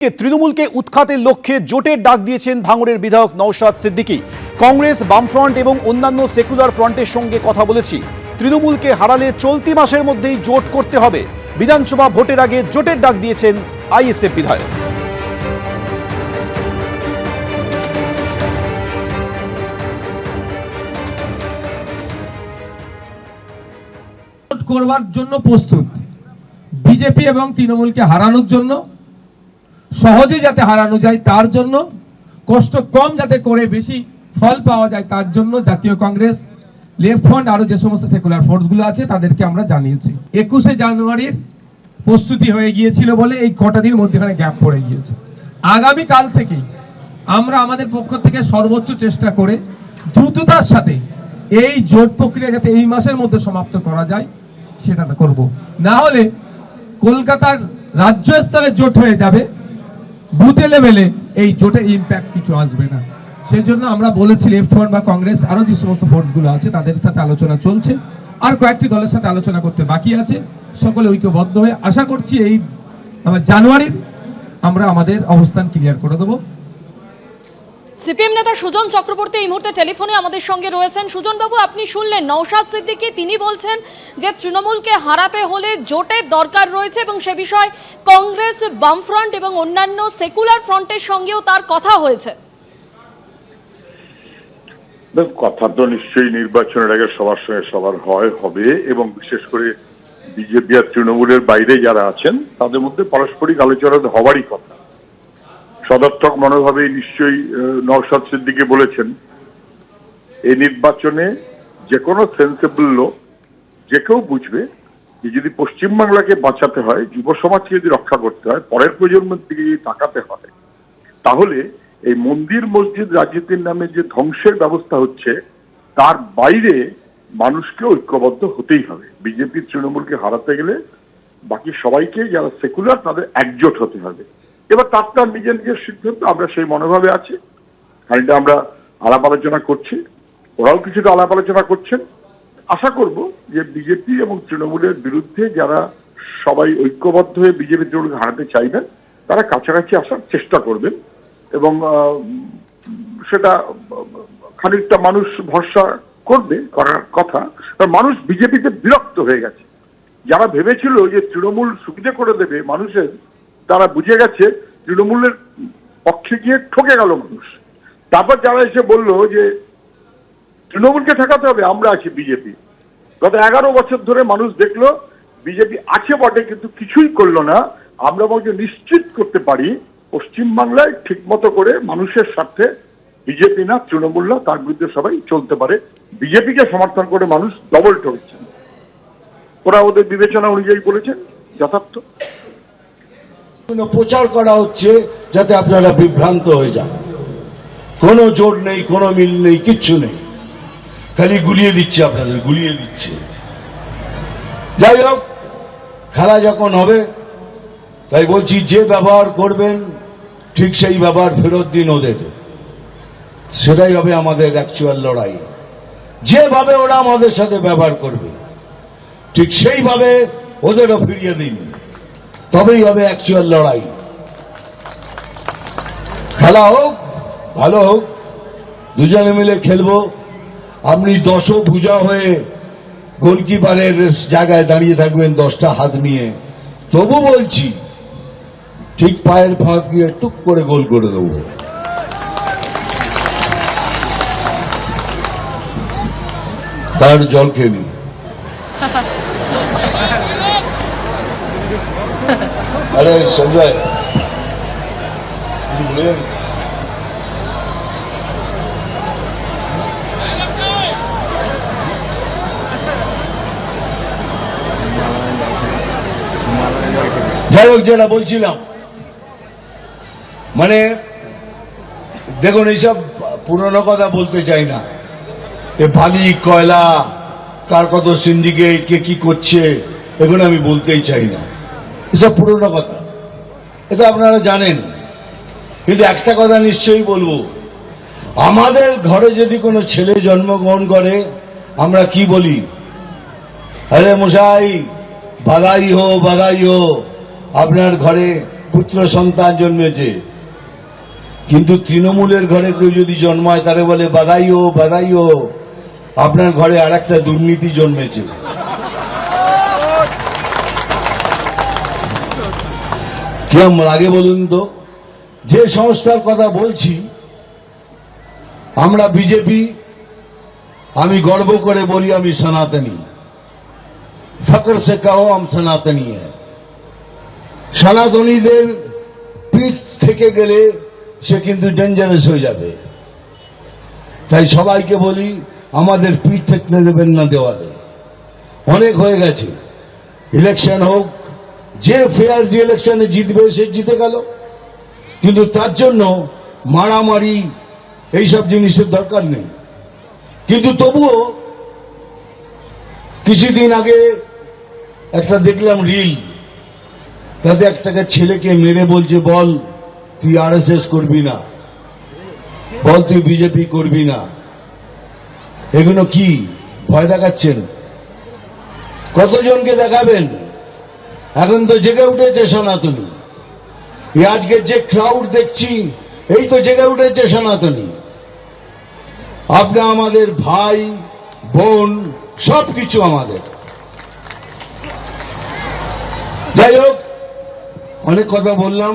তৃণমূলকে উৎখাতের লক্ষ্যে জোটের ডাক দিয়েছেন ভাঙড়ের বিধায়ক নওশাদ সিদ্দিকী। কংগ্রেস, বামফ্রন্ট এবং অন্যান্য সেকুলার ফ্রন্টের সঙ্গে কথা বলেছি। তৃণমূলকে হারালে চলতি মাসের মধ্যেই জোট করতে হবে। বিধানসভা ভোটের আগে জোটের ডাক দিয়েছেন আইএসএফ বিধায়ক। করবার জন্য প্রস্তুত, বিজেপি এবং তৃণমূলকে হারানোর জন্য, সহজে যাতে হারানো যায় তার জন্য, কষ্ট কম যাতে করে বেশি ফল পাওয়া যায় তার জন্য জাতীয় কংগ্রেস, লেফট ফ্রন্ট আরো যে সমস্ত সেকুলার ফোর্সগুলো আছে তাদেরকে আমরা জানিয়েছি। 21শে জানুয়ারির প্রস্তুতি হয়ে গিয়েছিল বলে এই কটা দিনের মধ্যখানে গ্যাপ পড়ে গিয়েছে। আগামী কাল থেকে আমরা আমাদের পক্ষ থেকে সর্বোচ্চ চেষ্টা করে দ্রুততার সাথে এই জোট প্রক্রিয়া যাতে এই মাসের মধ্যে সমাপ্ত করা যায় সেটা করব। না হলে কলকাতার রাজ্য স্তরে জোট হয়ে যাবে, বুথে লেভেলে এই জোটের ইম্প্যাক্ট কিছু আসবে না। সেই জন্য আমরা বলেছি লেফট ফ্রন্ট বা কংগ্রেস আরো যে সমস্ত ফোর্সগুলো আছে তাদের সাথে আলোচনা চলছে, আর কয়েকটি দলের সাথে আলোচনা করতে বাকি আছে। সকলে ঐক্যবদ্ধ হয়ে আশা করছি এই জানুয়ারির আমরা আমাদের অবস্থান ক্লিয়ার করে দেবো। সিপিএম নেতা সুজন চক্রবর্তী এই মুহূর্তে টেলিফোনে আমাদের সঙ্গে রয়েছেন। সুজন বাবু, আপনি শুনলেন নওশাদ সিদ্দিকী, তিনি বলছেন যে তৃণমূলকে হারাতে হলে জোটের দরকার রয়েছে এবং সে বিষয়ে কংগ্রেস, বামফ্রন্ট এবং অন্যান্য সেকুলার ফ্রন্টের সঙ্গেও তার কথা হয়েছে। কথা তো নিশ্চয়ই নির্বাচনের আগে সবার সঙ্গে সবার হবে এবং বিশেষ করে বিজেপি আর তৃণমূলের বাইরে যারা আছেন তাদের মধ্যে পারস্পরিক আলোচনা হওয়ারই কথা। সদর্থক মনোভাবে নিশ্চয়ই নওশাদ সিদ্দিকী বলেছেন এই নির্বাচনে যে কোনো সেন্সেবল লোক যে কেউ বুঝবে যে যদি পশ্চিমবাংলাকে বাঁচাতে হয়, যুব সমাজকে যদি রক্ষা করতে হয়, পরের প্রজন্মের দিকে যদি তাকাতে হয়, তাহলে এই মন্দির মসজিদ রাজনীতির নামে যে ধ্বংসের ব্যবস্থা হচ্ছে তার বাইরে মানুষকে ঐক্যবদ্ধ হতেই হবে। বিজেপি তৃণমূলকে হারাতে গেলে বাকি সবাইকে যারা সেকুলার তাদের একজোট হতে হবে। এবার তার নিজের নিজের সিদ্ধান্ত, আমরা সেই মনোভাবে আছি। খানিকটা আমরা আলাপ আলোচনা করছি, ওরাও কিছুটা আলাপ আলোচনা করছেন। আশা করব যে বিজেপি এবং তৃণমূলের বিরুদ্ধে যারা সবাই ঐক্যবদ্ধ হয়ে বিজেপি তৃণমূলকে হারাতে চাইবেন তারা কাছাকাছি আসার চেষ্টা করবেন এবং সেটা খানিকটা মানুষ ভরসা করবে, করার কথা। মানুষ বিজেপিতে বিরক্ত হয়ে গেছে। যারা ভেবেছিল যে তৃণমূল সুবিধা করে দেবে মানুষের, তারা বুঝে গেছে তৃণমূলের পক্ষে গিয়ে ঠকে গেল মানুষ। তারপর যারা এসে বললো যে তৃণমূলকে ঠেকাতে হবে, আমরা আছি বিজেপি। গত 11 বছর ধরে মানুষ দেখলো বিজেপি আছে বটে কিন্তু কিছুই করলো না। আমরা বলতে নিশ্চিত করতে পারি পশ্চিমবাংলায় ঠিক মতো করে মানুষের স্বার্থে বিজেপি না, তৃণমূল না, তার বিরুদ্ধে সবাই চলতে পারে। বিজেপিকে সমর্থন করে মানুষ ডবল ঠকেছেন। ওরা ওদের বিবেচনা অনুযায়ী বলেছেন, যথার্থ। প্রচার করা হচ্ছে যাতে আপনারা বিভ্রান্ত হয়ে যান। কোনো জোর নেই, কোনো মিল নেই, কিচ্ছু নেই, খালি গুলিয়ে দিচ্ছে, আপনাদের গুলিয়ে দিচ্ছে। যাই হোক, খেলা যখন হবে তাই বলছি যে ব্যবহার করবেন ঠিক সেই ব্যবহার ফেরত দিন ওদের। সেটাই হবে আমাদের অ্যাকচুয়াল লড়াই। যেভাবে ওরা আমাদের সাথে ব্যবহার করবে ঠিক সেইভাবে ওদেরও ফিরিয়ে দিন, তবেই হবে অ্যাকচুয়াল লড়াই। খেলা হোক, ভালো হোক, দুজনে মিলে খেলবো। আপনি 10 ভুজা হয়ে গোলকিপারের জায়গায় দাঁড়িয়ে থাকবেন 10টা হাত নিয়ে, তবু বলছি ঠিক পায়ের ফাঁক দিয়ে টুক করে গোল করে দেবো। তার জল খেয়ে নি। আরে সঞ্জয়, যাই হোক, যেটা বলছিলাম, মানে দেখুন এইসব পুরনো কথা বলতে চাই না। এ বালি কয়লা কার কত সিন্ডিকেট কে কি করছে এগুলো আমি বলতেই চাই না, এসব পুরনো কথা, এটা আপনারা জানেন। কিন্তু একটা কথা নিশ্চয়ই বলবো, আমাদের ঘরে যদি কোনো ছেলে জন্মগ্রহণ করে আমরা কি বলি? আরে মশাই বাধাই হো, আপনার ঘরে পুত্র সন্তান জন্মেছে, কিন্তু তৃণমূলের ঘরে কেউ যদি জন্মায় তারে বলে বাধাইও বাধাইও, আপনার ঘরে আর একটা দুর্নীতি জন্মেছে। কেমন লাগে বলুন তো? যে সংস্থার কথা বলছি আমরা বিজেপি, আমি গর্ব করে বলি আমি সনাতনী, ফকর সে কাহো हम সনাতনী হ্যায়। সনাতনীদের পিঠ থেকে গেলে সে কিন্তু ডেঞ্জারাস হয়ে যাবে, তাই সবাইকে বলি আমাদের পিঠ ঠেকতে দেবেন না দেওয়ালে। অনেক হয়ে গেছে, ইলেকশন হোক, যে ফেয়ার যে ইলেকশনে জিতবে সে জিতে গেল, কিন্তু তার জন্য মারামারি এইসব জিনিসের দরকার নেই। কিন্তু তবুও কিছুদিন আগে একটা দেখলাম রিল, তাতে একটা ছেলেকে মেরে বলছে বল তুই আরএসএস করবি না, বল তুই বিজেপি করবি না। এগুলো কি ভয় দেখাচ্ছেন? কতজনকে দেখাবেন? এখন তো জেগে উঠেছে সনাতনী। এই আজকে যে ক্রাউড দেখছি, এই তো জেগে উঠেছে সনাতনী। আপনি আমাদের ভাই বোন সবকিছু আমাদের। যাই হোক, অনেক কথা বললাম,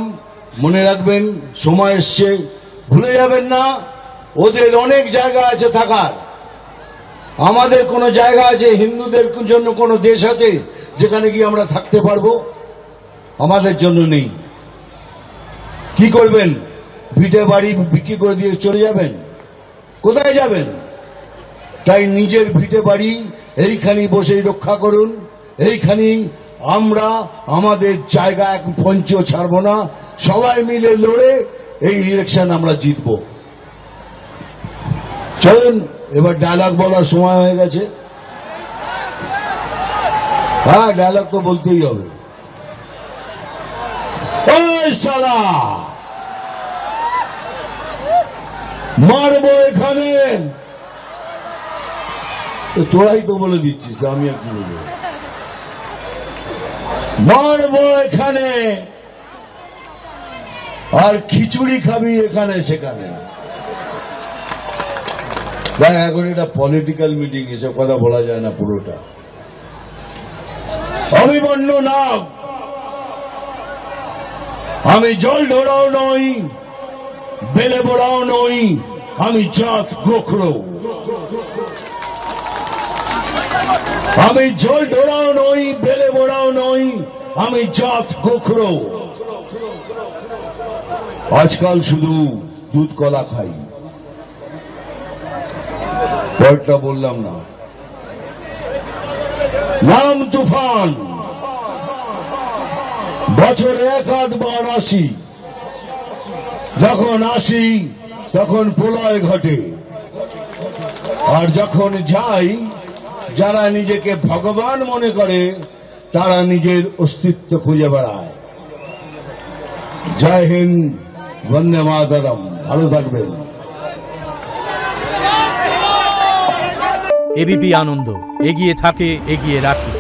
মনে রাখবেন সময় এসছে, ভুলে যাবেন না ওদের অনেক জায়গা আছে থাকার। আমাদের কোন জায়গা আছে, হিন্দুদের জন্য কোন দেশ আছে যেখানে গিয়ে আমরা থাকতে পারবো? আমাদের জন্য নেই। কি করবেন? ভিটে বাড়ি বিক্রি করে দিয়ে চলে যাবেন? কোথায় যাবেন? তাই নিজের ভিটে বাড়ি এইখানেই বসেই রক্ষা করুন। এইখানেই আমরা আমাদের জায়গা এক পঞ্চও ছাড়ব না। সবাই মিলে লড়ে এই ইলেকশন আমরা জিতব। চলুন, এবার ডায়লগ বলার সময় হয়ে গেছে। হ্যাঁ, ডায়লগ তো বলতেই হবে। ওই শালা মারবো এখানে, তোরাই তো বলে দিচ্ছিস, আমি আর কি বলবো। মারবো এখানে আর খিচুড়ি খাবি এখানে সেখানে। দেখ, এখন এটা পলিটিক্যাল মিটিং, এসব কথা বলা যায় না পুরোটা। অভিমন্যু নাগ, আমি জল ঢোড়াও নই, বেলে বড়াও নই, আমি জাত গোখরো। আমি জল ঢোড়াও নই, বেলে বড়াও নই, আমি জাত গোখরো। আজকাল শুধু দুধ কলা খাই। পরেরটা বললাম না। নাম তুফান, বছরে এক আধবার আসি, যখন আসি তখন প্রলয় ঘটে, আর যখন যাই যারা নিজেকে ভগবান মনে করে তারা নিজের অস্তিত্ব খুঁজে বেড়ায়। জয় হিন্দ, বন্দে মাতরম। ভালো থাকবেন। এবিপি আনন্দ, এগিয়ে থাকে, এগিয়ে রাখে।